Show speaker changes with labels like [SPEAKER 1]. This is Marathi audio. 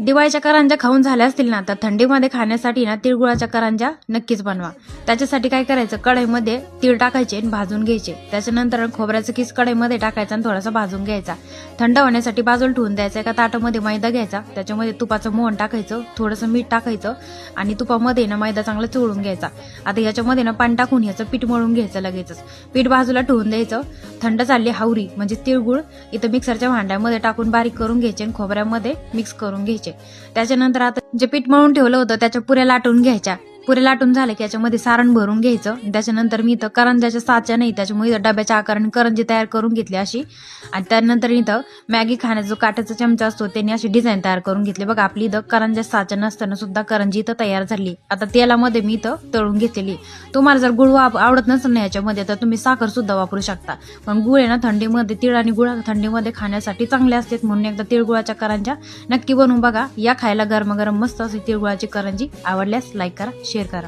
[SPEAKER 1] दिवाळीच्या करंज्या खाऊन झाल्या असतील ना, तर थंडीमध्ये खाण्यासाठी ना तिळगुळाच्या करंज्या नक्कीच बनवा. त्याच्यासाठी काय करायचं, कढईमध्ये तीळ टाकायचे आणि भाजून घ्यायचे. त्याच्यानंतर खोबऱ्याचं किस कढईमध्ये टाकायचा आणि थोडासा भाजून घ्यायचा. थंड होण्यासाठी बाजूला ठेवून द्यायचा. एका ताटामध्ये मैदा घ्यायचा, त्याच्यामध्ये तुपाचं मोहन टाकायचं, थोडंसं मीठ टाकायचं आणि तुपामध्ये ना मैदा चांगला चोळून घ्यायचा. आता याच्यामध्ये ना पाणी टाकून याचं पीठ मळून घ्यायचं. लगेचच पीठ बाजूला ठेवून द्यायचं. थंड झाली हावरी म्हणजे तिळगुळ इथं मिक्सरच्या भांड्यामध्ये टाकून बारीक करून घ्यायचे आणि खोबऱ्यामध्ये मिक्स करून घ्यायचे. त्याच्यानंतर आता जे पीठ मळून ठेवलं होतं त्याच्या पुऱ्या लाटून घ्यायच्या. पुरे लाटून झाले की याच्यामध्ये सारण भरून घ्यायचं. त्याच्यानंतर मी इथं करंज्याच्या साच्या नाही, त्याच्यामुळे डब्याच्या आकाराने करंजी तयार करून घेतली अशी. आणि त्यानंतर इथं मॅगी खाण्याचा जो काट्याचा चमचा असतो त्याने अशी डिझाईन तयार करून घेतली. बघा आपली इथं करंज्या साच्या नसताना सुद्धा करंजी इथं तयार झाली. आता तेलामध्ये मी इथं तळून घेतलेली. तुम्हाला जर गुळ आवडत नसेल ना याच्यामध्ये तर तुम्ही साखर सुद्धा वापरू शकता. पण गुळ आहे ना थंडीमध्ये, तीळ आणि गुळ थंडीमध्ये खाण्यासाठी चांगले असतात, म्हणून एकदा तिळगुळाच्या करंज्या नक्की बनवून बघा. या खायला गरम गरम मस्त अशी तिळगुळाची करंजी. आवडल्यास लाईक करा, शेअर करा.